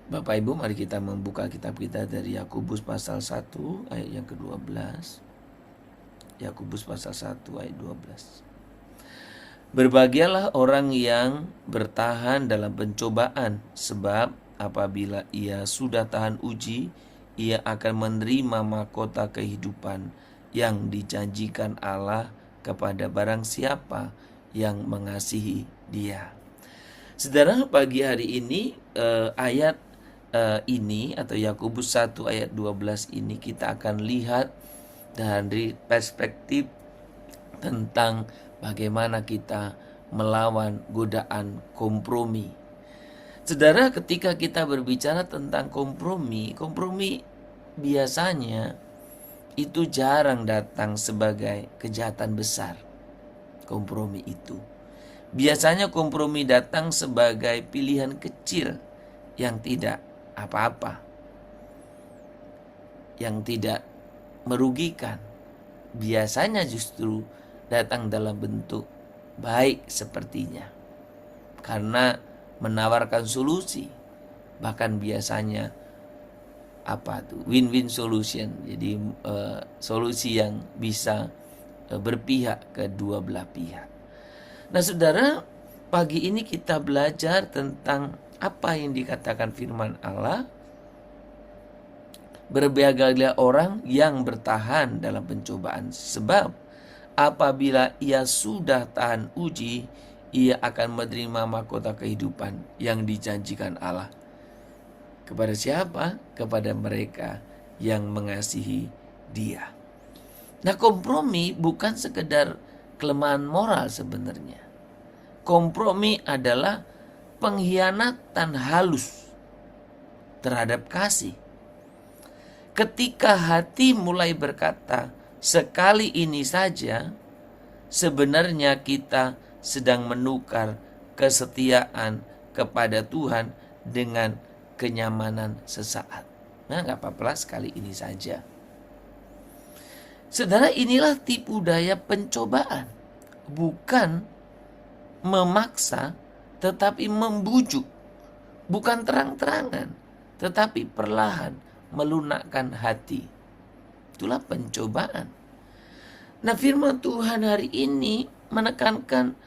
Bapak Ibu, mari kita membuka kitab kita dari Yakobus pasal 1 ayat yang ke-12. Yakobus pasal 1 ayat 12. Berbahagialah orang yang bertahan dalam pencobaan, sebab apabila ia sudah tahan uji, ia akan menerima mahkota kehidupan yang dijanjikan Allah kepada barang siapa yang mengasihi Dia. Saudara, pagi hari ini ayat ini atau Yakobus 1 ayat 12 ini kita akan lihat dari perspektif tentang bagaimana kita melawan godaan kompromi. Saudara, ketika kita berbicara tentang kompromi, kompromi biasanya itu jarang datang sebagai kejahatan besar. Kompromi itu biasanya kompromi datang sebagai pilihan kecil yang tidak apa-apa, yang tidak merugikan. Biasanya justru datang dalam bentuk baik sepertinya, karena menawarkan solusi, bahkan biasanya win-win solution. Jadi solusi yang bisa berpihak ke dua belah pihak. Nah saudara, pagi ini kita belajar tentang apa yang dikatakan firman Allah. Berbahagialah orang yang bertahan dalam pencobaan, sebab apabila ia sudah tahan uji, ia akan menerima mahkota kehidupan yang dijanjikan Allah. Kepada siapa? Kepada mereka yang mengasihi Dia. Nah, kompromi bukan sekedar kelemahan moral sebenarnya. Kompromi adalah pengkhianatan halus terhadap kasih. Ketika hati mulai berkata, sekali ini saja, sebenarnya kita sedang menukar kesetiaan kepada Tuhan dengan kenyamanan sesaat. Nah, gak apa-apa sekali ini saja. Saudara, inilah tipu daya pencobaan. Bukan memaksa, tetapi membujuk. Bukan terang-terangan, tetapi perlahan melunakkan hati. Itulah pencobaan. Nah, firman Tuhan hari ini menekankan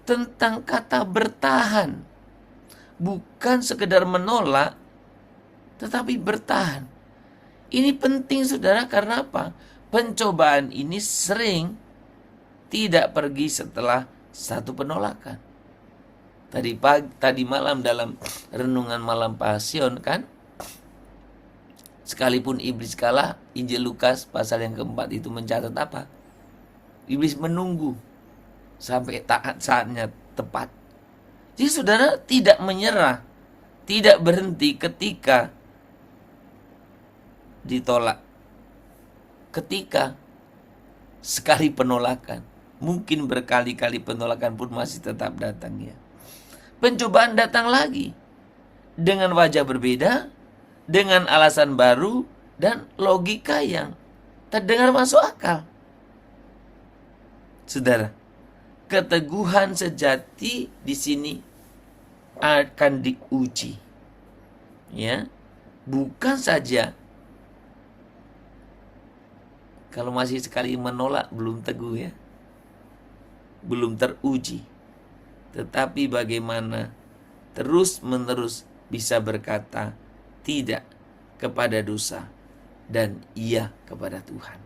tentang kata bertahan. Bukan sekedar menolak, tetapi bertahan. Ini penting saudara, karena apa? Pencobaan ini sering tidak pergi setelah satu penolakan. Tadi malam dalam renungan malam pasion kan, sekalipun iblis kalah, Injil Lukas pasal yang keempat itu mencatat apa? Iblis menunggu sampai saatnya tepat. Jadi saudara tidak menyerah, tidak berhenti ketika ditolak. Ketika sekali penolakan, mungkin berkali-kali penolakan pun masih tetap datang ya. Pencobaan datang lagi dengan wajah berbeda, dengan alasan baru dan logika yang terdengar masuk akal. Saudara, keteguhan sejati di sini akan diuji. Ya, bukan saja kalau masih sekali menolak belum teguh ya, belum teruji. Tetapi bagaimana terus-menerus bisa berkata tidak kepada dosa dan iya kepada Tuhan.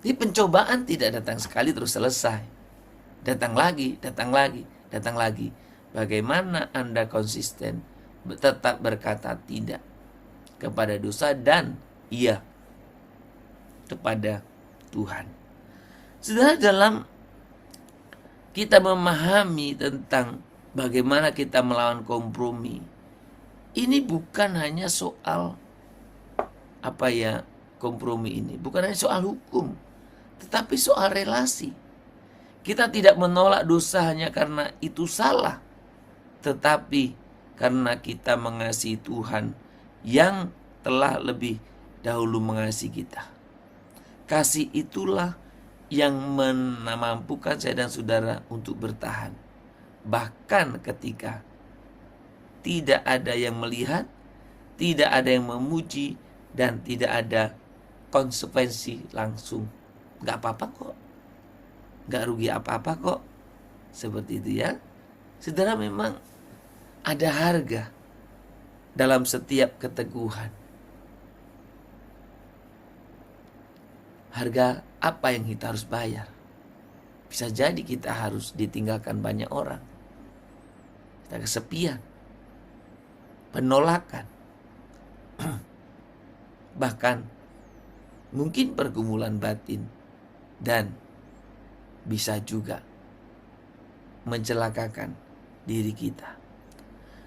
Jadi pencobaan tidak datang sekali terus selesai. Datang lagi, datang lagi, datang lagi. Bagaimana Anda konsisten tetap berkata tidak kepada dosa dan iya kepada Tuhan. Saudara, dalam kita memahami tentang bagaimana kita melawan kompromi, ini bukan hanya soal kompromi ini bukan hanya soal hukum, tetapi soal relasi. Kita tidak menolak dosa hanya karena itu salah, tetapi karena kita mengasihi Tuhan yang telah lebih dahulu mengasihi kita. Kasih itulah yang memampukan saya dan saudara untuk bertahan, bahkan ketika tidak ada yang melihat, tidak ada yang memuji, dan tidak ada konsekuensi langsung. Gak apa-apa kok, gak rugi apa-apa kok. Seperti itu ya. Saudara, memang ada harga dalam setiap keteguhan. Harga apa yang kita harus bayar? Bisa jadi kita harus ditinggalkan banyak orang. Kita kesepian, penolakan, bahkan mungkin pergumulan batin, dan bisa juga mencelakakan diri kita.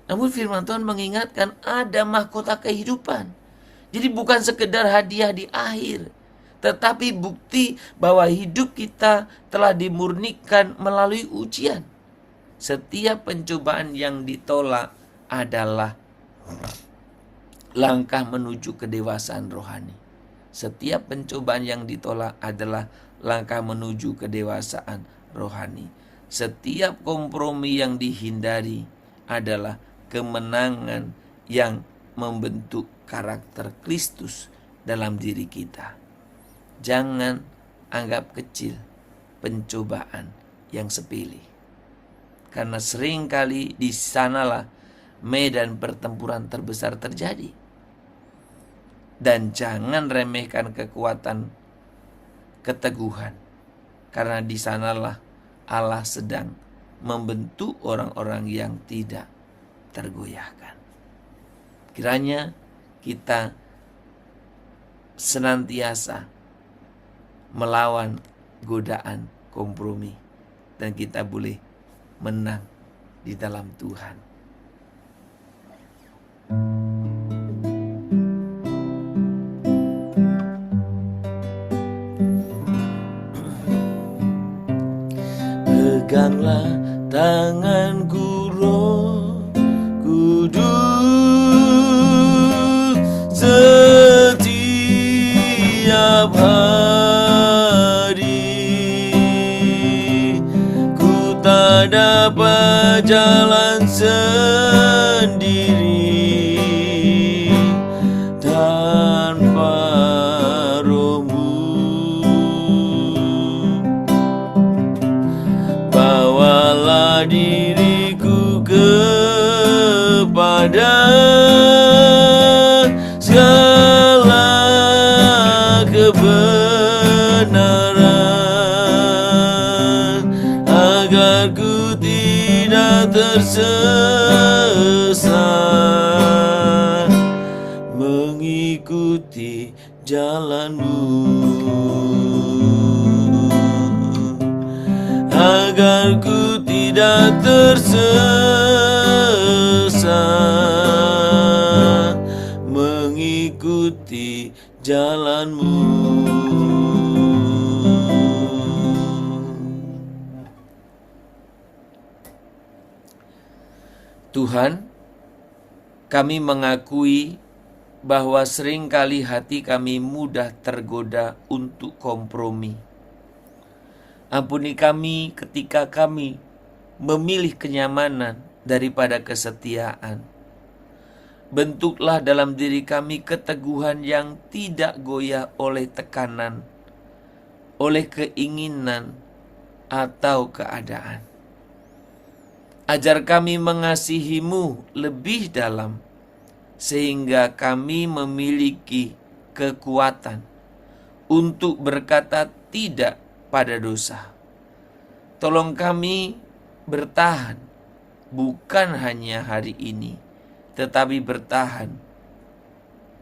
Namun firman Tuhan mengingatkan ada mahkota kehidupan. Jadi bukan sekedar hadiah di akhir, tetapi bukti bahwa hidup kita telah dimurnikan melalui ujian. Setiap pencobaan yang ditolak adalah langkah menuju kedewasaan rohani. Setiap pencobaan yang ditolak adalah langkah menuju kedewasaan rohani. Setiap kompromi yang dihindari adalah kemenangan yang membentuk karakter Kristus dalam diri kita. Jangan anggap kecil pencobaan yang sepele, karena seringkali di sanalah medan pertempuran terbesar terjadi. Dan jangan remehkan kekuatan keteguhan, karena di sanalah Allah sedang membentuk orang-orang yang tidak tergoyahkan. Kiranya kita senantiasa melawan godaan kompromi, dan kita boleh menang di dalam Tuhan. Peganglah tanganku, Roh Kudus, setiap hari. Ku tak dapat jalan sendiri tanpa Roh-Mu. Bawalah diriku kepada segala kebenaran, agar ku tidak tersesat mengikuti jalan-Mu, agar ku tidak tersesat mengikuti jalan-Mu. Tuhan, kami mengakui bahwa seringkali hati kami mudah tergoda untuk kompromi. Ampuni kami ketika kami memilih kenyamanan daripada kesetiaan. Bentuklah dalam diri kami keteguhan yang tidak goyah oleh tekanan, oleh keinginan, atau keadaan. Ajar kami mengasihi-Mu lebih dalam, sehingga kami memiliki kekuatan untuk berkata tidak pada dosa. Tolong kami bertahan, bukan hanya hari ini, tetapi bertahan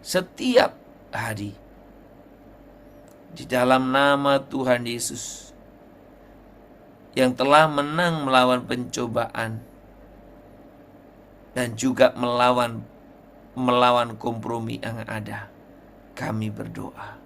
setiap hari. Di dalam nama Tuhan Yesus, yang telah menang melawan pencobaan dan juga melawan kompromi yang ada, kami berdoa.